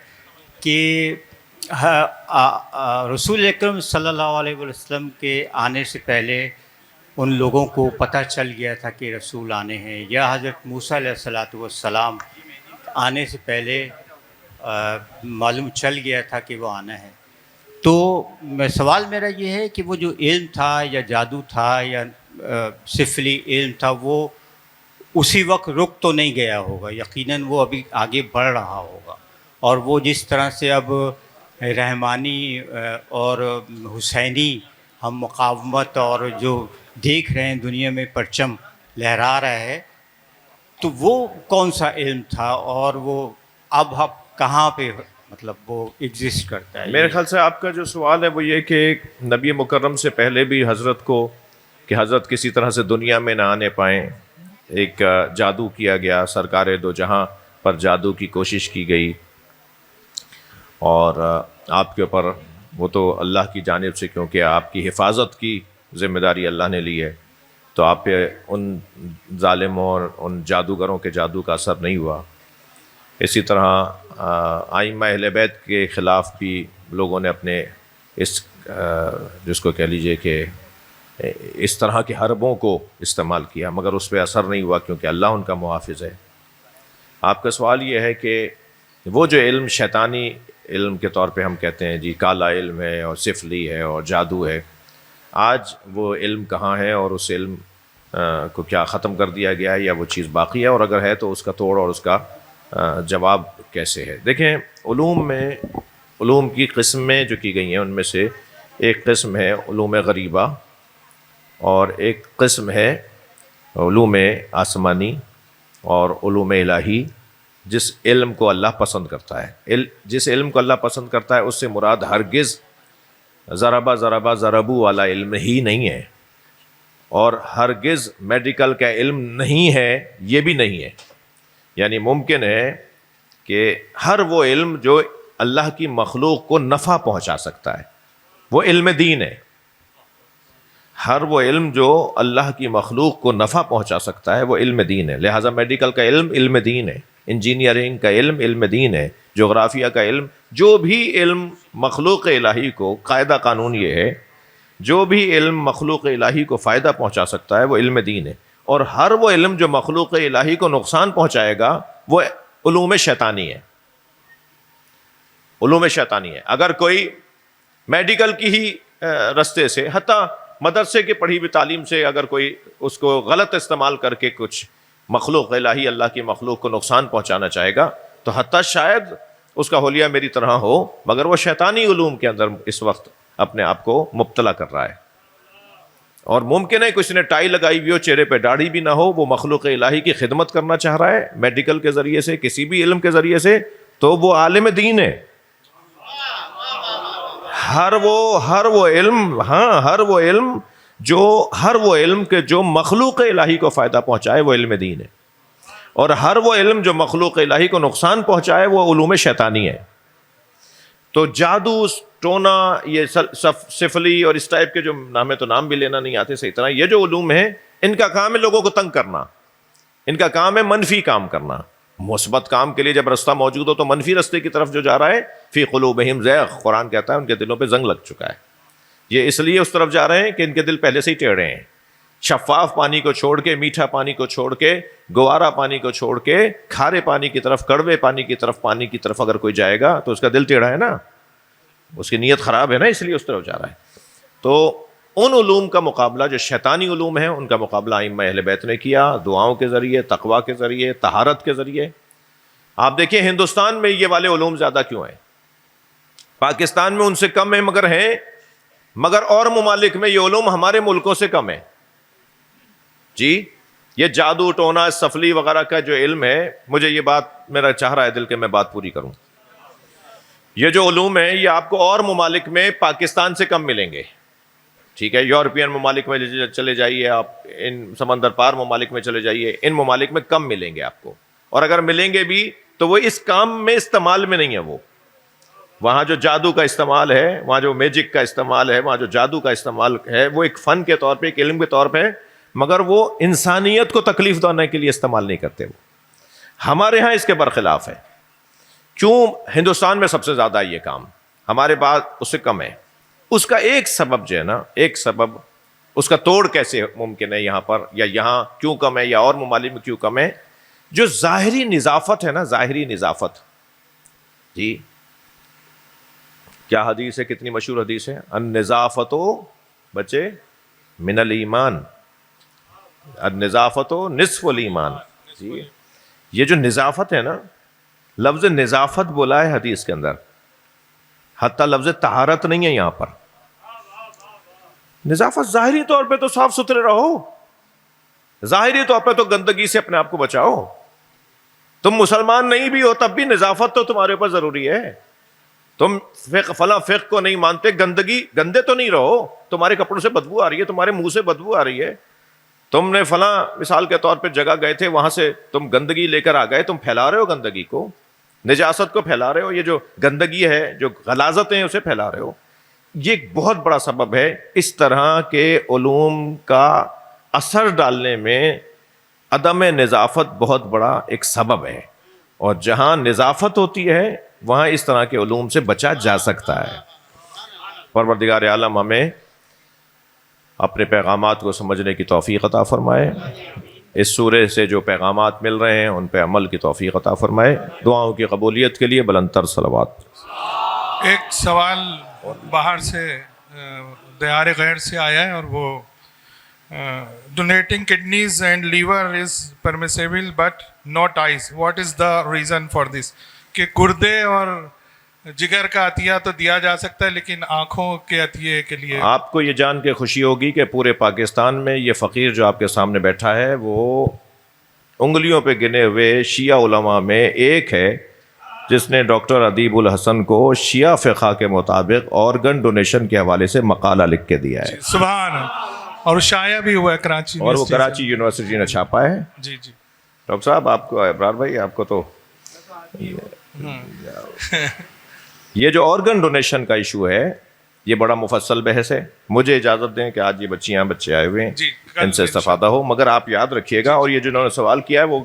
کہ رسول اکرم صلی اللہ علیہ وسلم کے آنے سے پہلے ان لوگوں کو پتہ چل گیا تھا کہ رسول آنے ہیں, یا حضرت موسیٰ علیہ السلام آنے سے پہلے معلوم چل گیا تھا کہ وہ آنا ہے؟ تو سوال میرا یہ ہے کہ وہ جو علم تھا یا جادو تھا یا سفلی علم تھا وہ اسی وقت رک تو نہیں گیا ہوگا, یقیناً وہ ابھی آگے بڑھ رہا ہوگا. اور وہ جس طرح سے اب رحمانی اور حسینی ہم مقاومت اور جو دیکھ رہے ہیں دنیا میں پرچم لہرا رہا ہے, تو وہ کون سا علم تھا اور وہ اب کہاں پہ مطلب وہ ایگزسٹ کرتا ہے؟ میرے خیال سے آپ کا جو سوال ہے وہ یہ کہ نبی مکرم سے پہلے بھی حضرت کو کہ حضرت کسی طرح سے دنیا میں نہ آنے پائیں, ایک جادو کیا گیا, سرکار دو جہاں پر جادو کی کوشش کی گئی, اور آپ کے اوپر وہ تو اللہ کی جانب سے کیونکہ آپ کی حفاظت کی ذمہ داری اللہ نے لی ہے, تو آپ پہ ان ظالموں اور ان جادوگروں کے جادو کا اثر نہیں ہوا. اسی طرح ائمہ اہل بیت کے خلاف بھی لوگوں نے اپنے اس جس کو کہہ لیجئے کہ اس طرح کے حربوں کو استعمال کیا, مگر اس پہ اثر نہیں ہوا کیونکہ اللہ ان کا محافظ ہے. آپ کا سوال یہ ہے کہ وہ جو علم شیطانی علم کے طور پہ ہم کہتے ہیں جی کالا علم ہے اور سفلی ہے اور جادو ہے, آج وہ علم کہاں ہے اور اس علم کو کیا ختم کر دیا گیا ہے یا وہ چیز باقی ہے, اور اگر ہے تو اس کا توڑ اور اس کا جواب کیسے ہے؟ دیکھیں علوم کی قسمیں جو کی گئی ہیں ان میں سے ایک قسم ہے علوم غریبہ اور ایک قسم ہے علوم آسمانی اور علوم الہی, جس علم کو اللہ پسند کرتا ہے. جس علم کو اللہ پسند کرتا ہے اس سے مراد ہرگز ضربہ ضربو والا علم ہی نہیں ہے. اور ہرگز میڈیکل کا علم نہیں ہے، یہ بھی نہیں ہے. یعنی ممکن ہے کہ ہر وہ علم جو اللہ کی مخلوق کو نفع پہنچا سکتا ہے وہ علم دین ہے. ہر وہ علم جو اللہ کی مخلوق کو نفع پہنچا سکتا ہے وہ علم دین ہے. لہٰذا میڈیکل کا علم علم دین ہے، انجینئرنگ کا علم علم دین ہے، جغرافیہ کا علم، جو بھی علم مخلوق الہی کو، قاعدہ قانون یہ ہے، جو بھی علم مخلوق الہی کو فائدہ پہنچا سکتا ہے وہ علم دین ہے. اور ہر وہ علم جو مخلوق الہی کو نقصان پہنچائے گا وہ علوم شیطانی ہے. علوم شیطانی ہے. اگر کوئی میڈیکل کی ہی رستے سے، حتیٰ مدرسے کی پڑھی ہوئی تعلیم سے اگر کوئی اس کو غلط استعمال کر کے کچھ مخلوق الہی، اللہ کی مخلوق کو نقصان پہنچانا چاہے گا تو حتیٰ شاید اس کا حلیہ میری طرح ہو، مگر وہ شیطانی علوم کے اندر اس وقت اپنے آپ کو مبتلا کر رہا ہے. اور ممکن ہے کسی نے ٹائی لگائی ہوئی ہو، چہرے پہ داڑھی بھی نہ ہو، وہ مخلوق الہی کی خدمت کرنا چاہ رہا ہے میڈیکل کے ذریعے سے، کسی بھی علم کے ذریعے سے، تو وہ عالم دین ہے. ہر وہ علم کے جو مخلوق الہی کو فائدہ پہنچائے وہ علم دین ہے. اور ہر وہ علم جو مخلوق الہی کو نقصان پہنچائے وہ علوم شیطانی ہے. تو جادو، ٹونا، یہ سفلی اور اس ٹائپ کے جو نام ہے تو نام بھی لینا نہیں آتے صحیح طرح، یہ جو علوم ہیں ان کا کام ہے لوگوں کو تنگ کرنا، ان کا کام ہے منفی کام کرنا. مثبت کام کے لیے جب رستہ موجود ہو تو منفی رستے کی طرف جو جا رہا ہے، فی قلوبہم زیغ، قرآن کہتا ہے ان کے دلوں پہ زنگ لگ چکا ہے. یہ اس لیے اس طرف جا رہے ہیں کہ ان کے دل پہلے سے ہی ٹیڑھے ہیں. شفاف پانی کو چھوڑ کے، میٹھا پانی کو چھوڑ کے، گوارا پانی کو چھوڑ کے کھارے پانی کی طرف، کڑوے پانی کی طرف اگر کوئی جائے گا تو اس کا دل ٹیڑھا ہے نا، اس کی نیت خراب ہے نا، اس لیے اس طرف جا رہا ہے. تو ان علوم کا مقابلہ جو شیطانی علوم ہیں ان کا مقابلہ ائمہ اہل بیت نے کیا، دعاؤں کے ذریعے، تقویٰ کے ذریعے، طہارت کے ذریعے. آپ دیکھیں ہندوستان میں یہ والے علوم زیادہ کیوں ہیں؟ پاکستان میں ان سے کم ہیں مگر اور ممالک میں یہ علوم ہمارے ملکوں سے کم ہیں. جی، یہ جادو، ٹونا، سفلی وغیرہ کا جو علم ہے، مجھے یہ بات میرا چاہ رہا ہے دل کہ میں بات پوری کروں. یہ جو علوم ہیں یہ آپ کو اور ممالک میں پاکستان سے کم ملیں گے. ٹھیک ہے، یورپین ممالک میں چلے جائیے آپ، ان سمندر پار ممالک میں چلے جائیے، ان ممالک میں کم ملیں گے آپ کو. اور اگر ملیں گے بھی تو وہ اس کام میں استعمال میں نہیں ہے. وہ وہاں جو جادو کا استعمال ہے، وہاں جو میجک کا استعمال ہے، وہاں جو جادو کا استعمال ہے، وہ ایک فن کے طور پہ، ایک علم کے طور پہ، مگر وہ انسانیت کو تکلیف دینے کے لیے استعمال نہیں کرتے. وہ ہمارے ہاں اس کے برخلاف ہے. کیوں ہندوستان میں سب سے زیادہ یہ کام، ہمارے پاس اس سے کم ہے؟ اس کا ایک سبب جو ہے نا، ایک سبب، اس کا توڑ کیسے ممکن ہے یہاں پر، یا یہاں کیوں کم ہے یا اور ممالک میں کیوں کم ہے؟ جو ظاہری نظافت ہے نا، ظاہری نظافت. جی، کیا حدیث ہے، کتنی مشہور حدیث ہے، النظافت بچے من الایمان، النظافت نصف الایمان. جی، یہ جو نظافت ہے نا، لفظ نظافت بولا ہے حدیث کے اندر، حتیٰ لفظ طہارت نہیں ہے یہاں پر. نظافت ظاہری طور پہ تو صاف ستھرے رہو، ظاہری طور پہ تو گندگی سے اپنے آپ کو بچاؤ. تم مسلمان نہیں بھی ہو تب بھی نظافت تو تمہارے اوپر ضروری ہے. تم فلاں فقہ کو نہیں مانتے، گندے تو نہیں رہو، تمہارے کپڑوں سے بدبو آ رہی ہے، تمہارے منہ سے بدبو آ رہی ہے، تم نے فلاں مثال کے طور پہ جگہ گئے تھے، وہاں سے تم گندگی لے کر آ گئے، تم پھیلا رہے ہو گندگی کو، نجاست کو پھیلا رہے ہو، یہ جو گندگی ہے، جو غلاظتیں ہیں، اسے پھیلا رہے ہو. یہ ایک بہت بڑا سبب ہے. اس طرح کے علوم کا اثر ڈالنے میں عدم نظافت بہت بڑا ایک سبب ہے. اور جہاں نظافت ہوتی ہے وہاں اس طرح کے علوم سے بچا جا سکتا ہے. پروردگار عالم ہمیں اپنے پیغامات کو سمجھنے کی توفیق عطا فرمائے. اس سورے سے جو پیغامات مل رہے ہیں ان پہ عمل کی توفیق عطا فرمائے. دعاؤں کی قبولیت کے لیے بلندتر صلوات. ایک سوال باہر سے دیار غیر سے آیا ہے، اور وہ donating kidneys and liver is permissible but not eyes, what is the reason for this? کہ گردے اور جگر کا عطیہ تو دیا جا سکتا ہے لیکن آنکھوں کے عطیے کے لیے. آپ کو یہ جان کے خوشی ہوگی کہ پورے پاکستان میں یہ فقیر جو آپ کے سامنے بیٹھا ہے وہ انگلیوں پہ گنے ہوئے شیعہ علماء میں ایک ہے جس نے ڈاکٹر ادیب الحسن کو شیعہ فقہ کے مطابق آرگن ڈونیشن کے حوالے سے مقالہ لکھ کے دیا ہے. سبحان اور شائع بھی ہوا ہے کراچی اور وہ یونیورسٹی سے۔ کراچی یونیورسٹی نے چھاپا ہے. جی جی ڈاکٹر صاحب آپ کو ابرار بھائی آپ کو تو یہ جو آرگن ڈونیشن کا ایشو ہے یہ بڑا مفصل بحث ہے. مجھے اجازت دیں کہ آج یہ بچے آئے ہوئے ہیں جی، کل ان سے استفادہ ہو، مگر آپ یاد رکھیے گا اور یہ جنہوں نے سوال کیا ہے وہ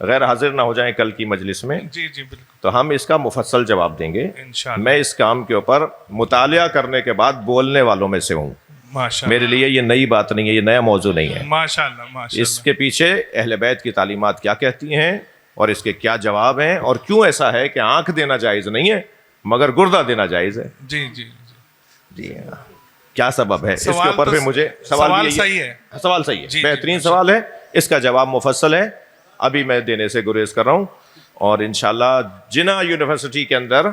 غیر حاضر نہ ہو جائیں کل کی مجلس میں، جی جی بالکل تو ہم اس کا مفصل جواب دیں گے. انشاءاللہ۔ میں اس کام کے اوپر مطالعہ کرنے کے بعد بولنے والوں میں سے ہوں. ماشاء میرے لیے یہ نئی بات نہیں ہے، یہ نیا موضوع نہیں ہے. ماشاء اللہ ماشاء اس کے پیچھے اہل بیت کی تعلیمات کیا کہتی ہیں اور اس کے کیا جواب ہیں اور کیوں ایسا ہے کہ آنکھ دینا جائز نہیں ہے مگر گردہ دینا جائز ہے. جی جی جی ہاں، کیا سبب ہے اس کے سوال اوپر تو بھی مجھے سوال بھی یہی صحیح ہے۔ سوال صحیح ہے، جی، بہترین سوال ہے. اس کا جواب مفصل ہے، ابھی میں دینے سے گریز کر رہا ہوں. اور انشاءاللہ جناح یونیورسٹی کے اندر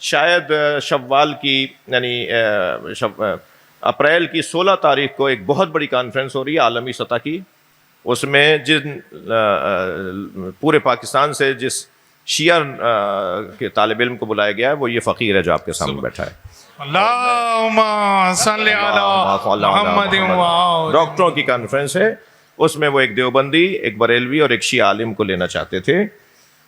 شاید شوال کی یعنی اپریل کی 16 تاریخ کو ایک بہت بڑی کانفرنس ہو رہی ہے عالمی سطح کی. اس میں جن پورے پاکستان سے جس شیعہ کے طالب علم کو بلایا گیا ہے وہ یہ فقیر ہے جو آپ کے سامنے بیٹھا ہے. اللہم صلی علی محمد و ڈاکٹروں کی کانفرنس ہے. اس میں وہ ایک دیوبندی، ایک بریلوی اور ایک شیعہ عالم کو لینا چاہتے تھے،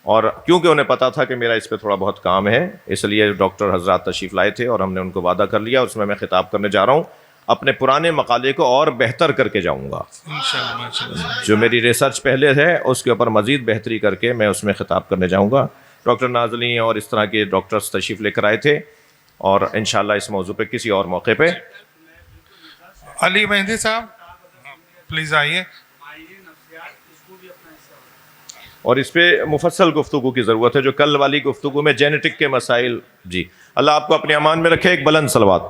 اور کیونکہ انہیں پتا تھا کہ میرا اس پہ تھوڑا بہت کام ہے اس لیے ڈاکٹر حضرات تشریف لائے تھے اور ہم نے ان کو وعدہ کر لیا. اس میں خطاب کرنے جا رہا ہوں، اپنے پرانے مقالے کو اور بہتر کر کے جاؤں گا. انشاءاللہ ماشاءاللہ۔ جو میری ریسرچ پہلے ہے اس کے اوپر مزید بہتری کر کے میں اس میں خطاب کرنے جاؤں گا. ڈاکٹر نازنی اور اس طرح کے ڈاکٹرز تشریف لے کر آئے تھے، اور انشاءاللہ اس موضوع پہ کسی اور موقع پہ. علی مہندی صاحب پلیز آئیے. اور اس پہ مفصل گفتگو کی ضرورت ہے، جو کل والی گفتگو میں جینیٹک کے مسائل. جی اللہ آپ کو اپنے امان میں رکھے. ایک بلند صلوات.